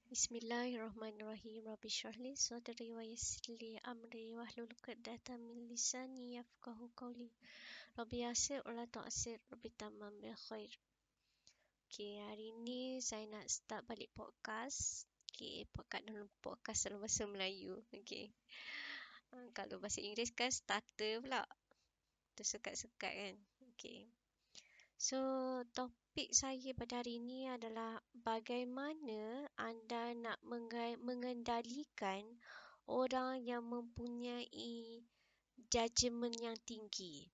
Bismillahirrahmanirrahim. Rabbi shrah li sadri wa yassir li amri wahlul 'uqdatam min lisani yafqahu qawli. Rabbi yassir wa la tu'assir, Rabbi tamam bil khair. Okay, hari ni saya nak start balik podcast. Okay, podcast dalam bahasa Melayu. Okay. Kalau bahasa Inggeris kan starter pula. Tersekat-sekat kan. Okay. So, topik saya pada hari ini adalah bagaimana anda nak mengendalikan orang yang mempunyai judgement yang tinggi.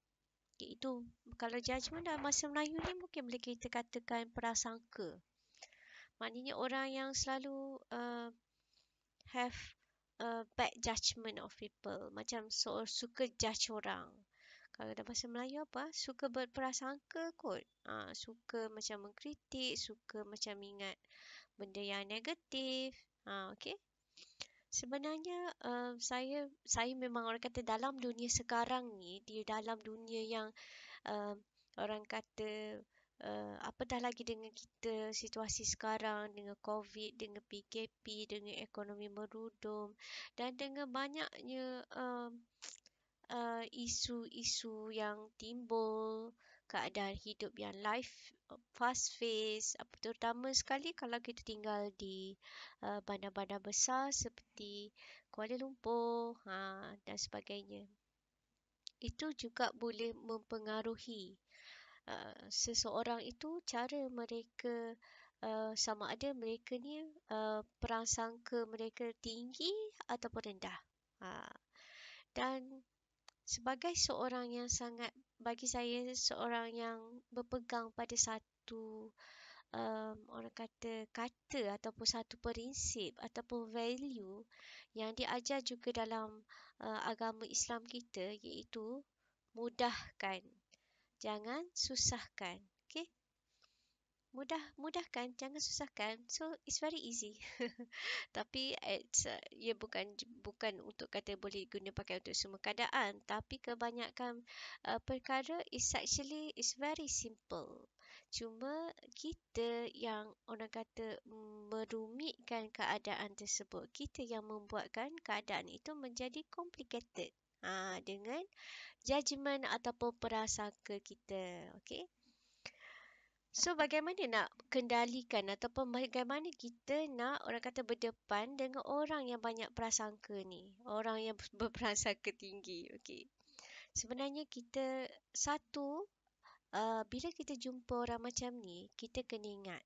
Iaitu, kalau judgement dalam bahasa Melayu ni mungkin boleh kita katakan prasangka. Maknanya orang yang selalu have bad judgement of people. Macam suka judge orang. Kalau dalam bahasa Melayu apa? Suka berprasangka kot. Suka macam mengkritik, suka macam ingat benda yang negatif. Okay. Sebenarnya saya memang orang kata dalam dunia sekarang ni, di dalam dunia yang orang kata apatah lagi dengan kita situasi sekarang dengan COVID, dengan PKP, dengan ekonomi merudum dan dengan banyaknya isu-isu yang timbul, keadaan hidup yang fast pace, terutama sekali kalau kita tinggal di bandar-bandar besar seperti Kuala Lumpur dan sebagainya. Itu juga boleh mempengaruhi seseorang itu, cara mereka sama ada mereka ni prasangka mereka tinggi ataupun rendah. Dan sebagai seorang yang bagi saya seorang yang berpegang pada satu orang kata ataupun satu prinsip ataupun value yang diajar juga dalam agama Islam kita, iaitu mudahkan, jangan susahkan. Okay? Mudahkan, jangan susahkan. So, it's very easy. Tapi ia bukan untuk kata boleh guna pakai untuk semua keadaan. Tapi kebanyakan perkara is very simple. Cuma kita yang orang kata merumitkan keadaan tersebut. Kita yang membuatkan keadaan itu menjadi complicated. Dengan judgement ataupun prasangka kita. Okay? So, bagaimana nak kendalikan ataupun bagaimana kita nak orang kata berdepan dengan orang yang banyak prasangka ni. Orang yang berprasangka tinggi. Okay. Sebenarnya kita bila kita jumpa orang macam ni, kita kena ingat.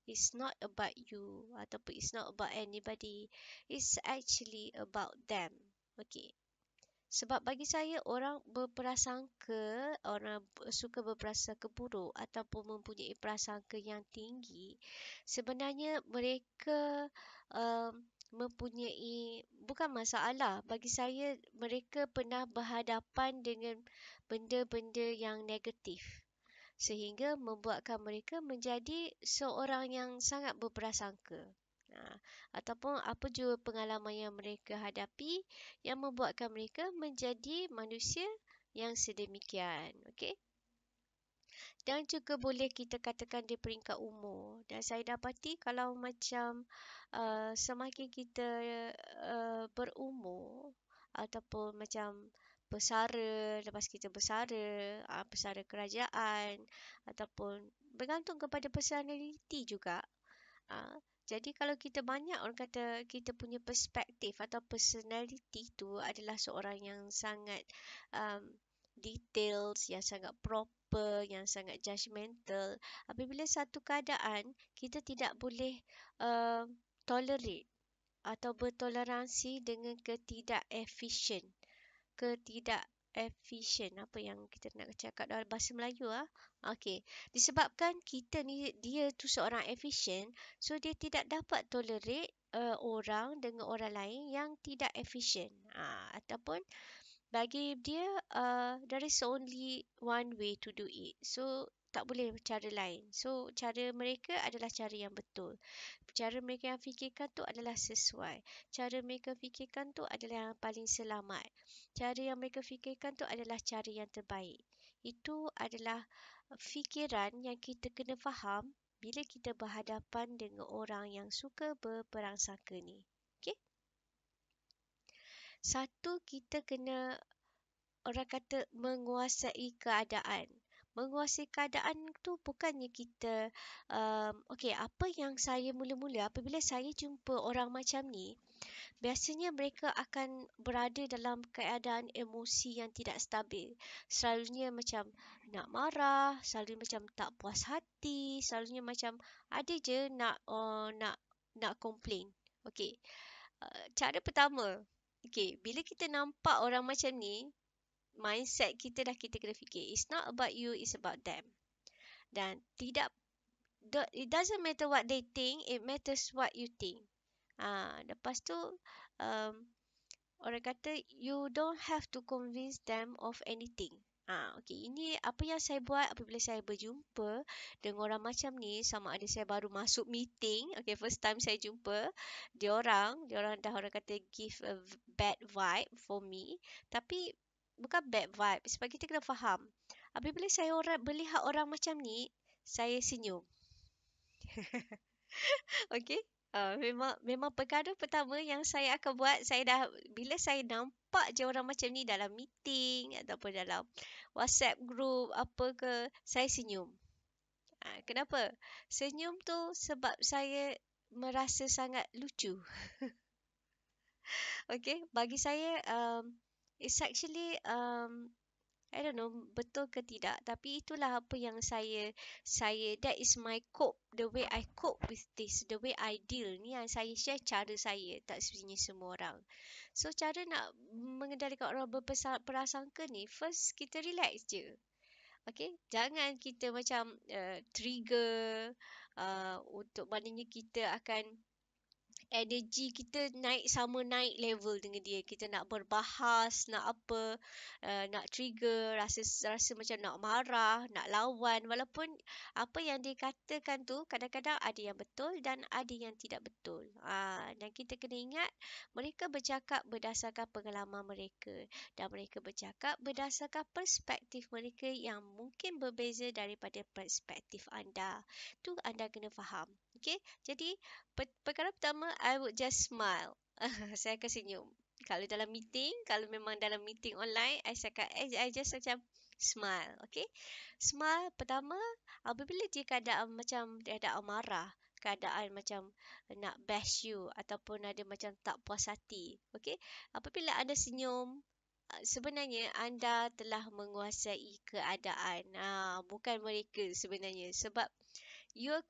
It's not about you ataupun it's not about anybody. It's actually about them. Okay. Sebab bagi saya orang berprasangka, orang suka berprasangka buruk ataupun mempunyai prasangka yang tinggi, sebenarnya mereka mempunyai, bukan masalah, bagi saya mereka pernah berhadapan dengan benda-benda yang negatif sehingga membuatkan mereka menjadi seorang yang sangat berprasangka. Ataupun apa jua pengalaman yang mereka hadapi yang membuatkan mereka menjadi manusia yang sedemikian. Okay? Dan juga boleh kita katakan di peringkat umur. Dan saya dapati kalau macam semakin kita berumur ataupun macam bersara, lepas kita bersara kerajaan ataupun bergantung kepada personality juga. Jadi kalau kita banyak orang kata kita punya perspektif atau personality tu adalah seorang yang sangat details, yang sangat proper, yang sangat judgemental. Apabila satu keadaan kita tidak boleh tolerate atau bertoleransi dengan apa yang kita nak cakap dalam bahasa Melayu Okey, disebabkan kita ni dia tu seorang efisien, so dia tidak dapat tolerate orang dengan orang lain yang tidak efisien. Ataupun bagi dia there is only one way to do it. So tak boleh cara lain. So cara mereka adalah cara yang betul. Cara mereka yang fikirkan tu adalah sesuai. Cara mereka fikirkan tu adalah yang paling selamat. Cara yang mereka fikirkan tu adalah cara yang terbaik. Itu adalah fikiran yang kita kena faham bila kita berhadapan dengan orang yang suka berperangsangka ni. Okey? Satu, kita kena, orang kata, menguasai keadaan. Menguasai keadaan tu bukannya kita, okey, apa yang saya mula-mula apabila saya jumpa orang macam ni, biasanya mereka akan berada dalam keadaan emosi yang tidak stabil. Selalunya macam nak marah, selalunya macam tak puas hati, selalunya macam ada je nak complain. Okey. Cara pertama, okey, bila kita nampak orang macam ni, mindset kita dah kita kena fikir, it's not about you, it's about them. Dan it doesn't matter what they think, it matters what you think. Lepas tu, um, orang kata, you don't have to convince them of anything. Okay. Ini apa yang saya buat apabila saya berjumpa dengan orang macam ni, sama ada saya baru masuk meeting, okay, first time saya jumpa, diorang dah, orang kata, give a bad vibe for me. Tapi bukan bad vibe, sebab kita kena faham. Apabila saya melihat orang macam ni, saya senyum. Okey. Memang perkara pertama yang saya akan buat, bila saya nampak je orang macam ni dalam meeting ataupun dalam WhatsApp group apa ke, saya senyum. Kenapa? Senyum tu sebab saya merasa sangat lucu. Okey, bagi saya, it's actually, I don't know betul ke tidak, tapi itulah apa yang saya that is my cope, the way I cope with this, the way I deal. Ni yang saya share cara saya, tak sebenarnya semua orang. So cara nak mengendalikan orang berprasangka ni, first kita relax je. Okay, jangan kita macam trigger, untuk maknanya kita akan energi kita naik level dengan dia. Kita nak berbahas, nak apa, nak trigger, rasa macam nak marah, nak lawan. Walaupun apa yang dia katakan tu kadang-kadang ada yang betul dan ada yang tidak betul. Dan kita kena ingat, mereka bercakap berdasarkan pengalaman mereka. Dan mereka bercakap berdasarkan perspektif mereka yang mungkin berbeza daripada perspektif anda. Tu anda kena faham. Okay? Jadi, perkara pertama, I would just smile. Saya akan senyum. Kalau memang dalam meeting online, I just macam smile. Okay? Smile pertama, apabila dia keadaan macam dia ada amarah, keadaan macam nak bash you ataupun ada macam tak puas hati. Okay? Apabila anda senyum, sebenarnya anda telah menguasai keadaan. Bukan mereka sebenarnya. Sebab you are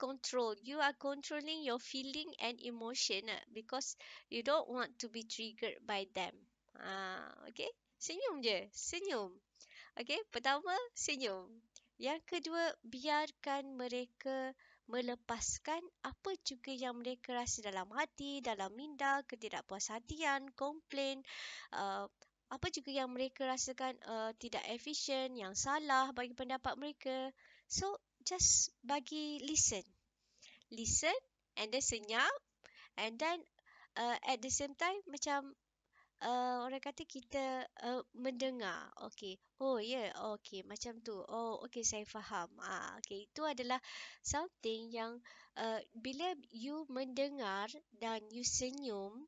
controlling your feeling and emotion, because you don't want to be triggered by them. Okay, senyum je, senyum. Okay, pertama senyum. Yang kedua, biarkan mereka melepaskan apa juga yang mereka rasa dalam hati, dalam minda, ketidakpuashatian, komplain, apa juga yang mereka rasakan tidak efisien, yang salah bagi pendapat mereka. So, just bagi listen and then senyap, and then at the same time macam orang kata kita mendengar. Okay, oh yeah, okay, macam tu. Oh, okay, saya faham. Okay, itu adalah something yang bila you mendengar dan you senyum,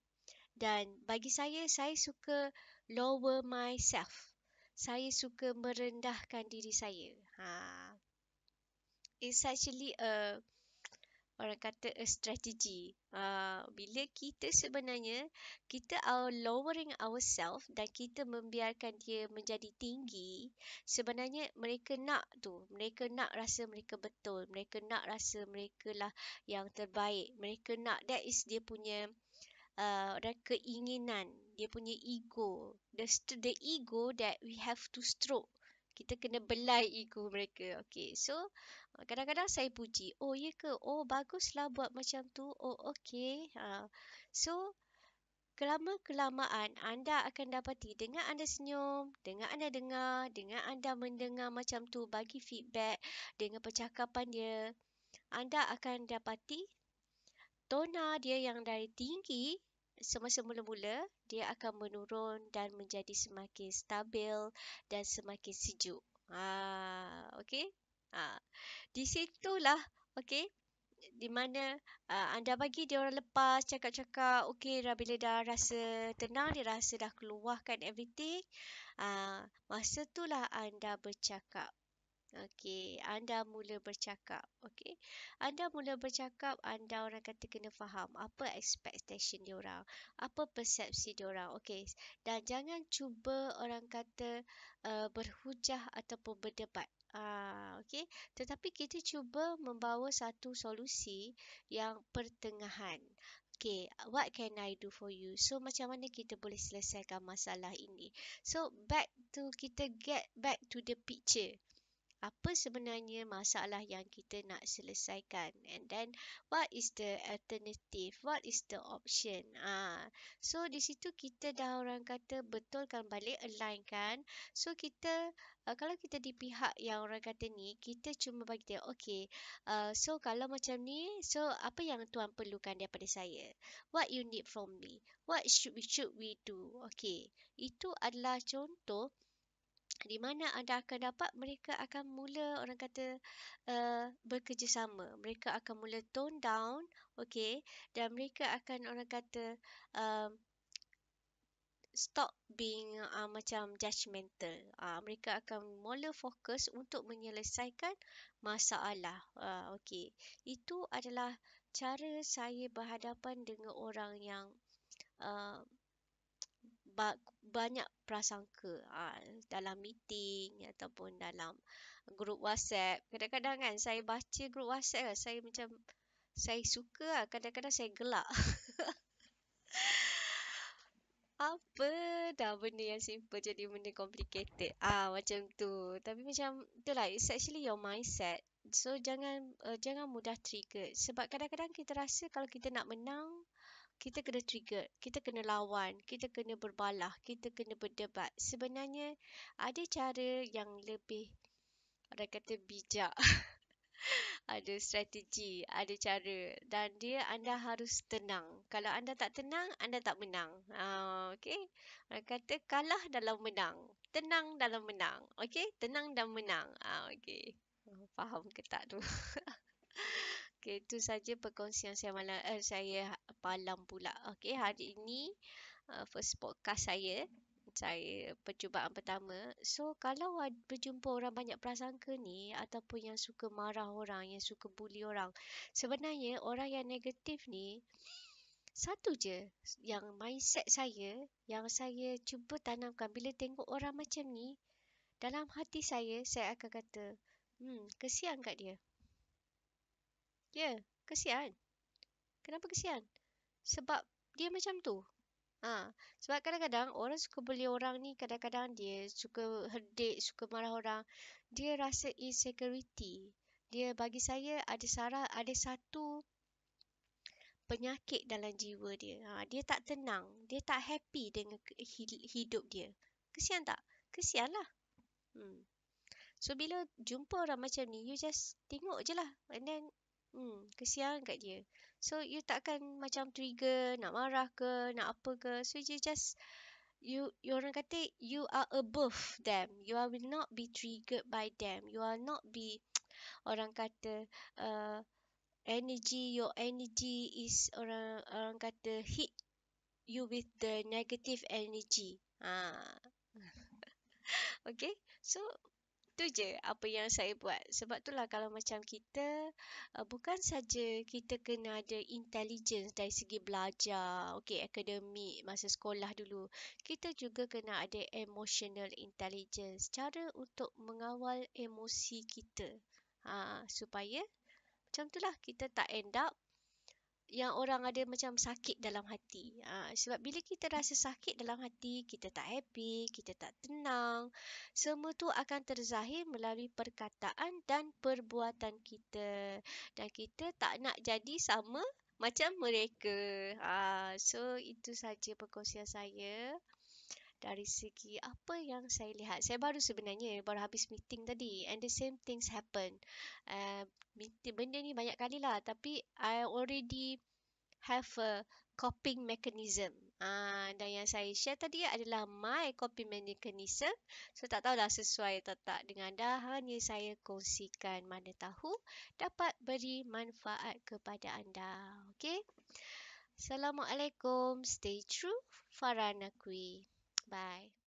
dan bagi saya suka lower myself. Saya suka merendahkan diri saya. It's actually orang kata a strategy. Bila kita sebenarnya kita are lowering ourselves dan kita membiarkan dia menjadi tinggi, sebenarnya mereka nak rasa mereka betul, mereka nak rasa mereka lah yang terbaik, mereka nak, that is dia punya keinginan, dia punya ego, the ego that we have to stroke. Kita kena belai ego mereka. Okay, so kadang-kadang saya puji. Oh, ya ke? Oh, baguslah buat macam tu. Oh, okay. So, kelama-kelamaan anda akan dapati dengan anda senyum, dengan anda dengar, dengan anda mendengar macam tu, bagi feedback dengan percakapan dia, anda akan dapati tona dia yang dari tinggi semasa mula-mula, dia akan menurun dan menjadi semakin stabil dan semakin sejuk. Okay? Di situlah, okay, di mana anda bagi dia orang lepas cakap-cakap, okey dah, bila dah rasa tenang, dia rasa dah keluarkan everything, masa itulah anda bercakap. Okey, anda mula bercakap. Okey, anda mula bercakap, anda orang kata kena faham apa expectation dia orang, apa persepsi dia orang. Okey, dan jangan cuba orang kata berhujah ataupun berdebat. Okey, tetapi kita cuba membawa satu solusi yang pertengahan. Okay, what can I do for you? So, macam mana kita boleh selesaikan masalah ini? So, kita get back to the picture. Apa sebenarnya masalah yang kita nak selesaikan, and then what is the alternative, what is the option. So di situ kita dah orang kata betulkan balik, align kan. So kita kalau kita di pihak yang orang kata ni, kita cuma bagi dia, okay, so kalau macam ni, so apa yang tuan perlukan daripada saya, what you need from me, what should we do. Okay, itu adalah contoh di mana anda akan dapat mereka akan mula orang kata bekerjasama. Mereka akan mula tone down, okay, dan mereka akan orang kata uh, stop being macam judgemental. Mereka akan mula fokus untuk menyelesaikan masalah. Okay, itu adalah cara saya berhadapan dengan orang yang uh, banyak prasangka dalam meeting ataupun dalam grup WhatsApp. Kadang-kadang kan saya baca grup WhatsApp kan, saya macam saya suka kadang-kadang saya gelak. Apa dah benda yang simple jadi benda complicated. Macam tu. Tapi macam itulah, it's actually your mindset. So jangan mudah trigger. Sebab kadang-kadang kita rasa kalau kita nak menang, kita kena trigger, kita kena lawan, kita kena berbalah, kita kena berdebat. Sebenarnya ada cara yang lebih, orang kata, bijak. Ada strategi, ada cara, dan anda harus tenang. Kalau anda tak tenang, anda tak menang. Okey. Orang kata kalah dalam menang, tenang dalam menang. Okey, tenang dan menang. Okey. Faham ke tak tu? Okey, itu saja perkongsian saya malam pula. Okey, hari ini first podcast saya percubaan pertama. So, kalau berjumpa orang banyak prasangka ni, ataupun yang suka marah orang, yang suka bully orang, sebenarnya orang yang negatif ni, satu je yang mindset saya, yang saya cuba tanamkan bila tengok orang macam ni, dalam hati saya akan kata, kesian kat dia. Ya, kesian. Kenapa kesian? Sebab dia macam tu. Sebab kadang-kadang orang suka bully orang ni, kadang-kadang dia suka herdik, suka marah orang. Dia rasa insecurity. Dia, bagi saya, ada satu penyakit dalam jiwa dia. Dia tak tenang, dia tak happy dengan hidup dia. Kesian tak? Kesian lah. So bila jumpa orang macam ni, you just tengok je lah, and then kesian kat dia. So you takkan macam trigger, nak marah ke, nak apa ke. So you orang kata you are above them. You will not be triggered by them. You will not be orang kata your energy is orang kata hit you with the negative energy. Okay, so itu je apa yang saya buat. Sebab itulah kalau macam kita, bukan saja kita kena ada intelligence dari segi belajar, okay, akademik masa sekolah dulu. Kita juga kena ada emotional intelligence, cara untuk mengawal emosi kita. Supaya macam itulah kita tak end up yang orang ada macam sakit dalam hati. Sebab bila kita rasa sakit dalam hati, kita tak happy, kita tak tenang, semua tu akan terzahir melalui perkataan dan perbuatan kita. Dan kita tak nak jadi sama macam mereka. So itu saja perkongsian saya dari segi apa yang saya lihat. Saya baru habis meeting tadi, and the same things happen. Benda ni banyak kali lah, tapi I already have a coping mechanism. Dan yang saya share tadi adalah my compliment mechanism. So tak tahulah sesuai atau tak dengan anda. Hanya saya kongsikan, mana tahu dapat beri manfaat kepada anda. Okay. Assalamualaikum. Stay true. Farah Nakwi. Bye.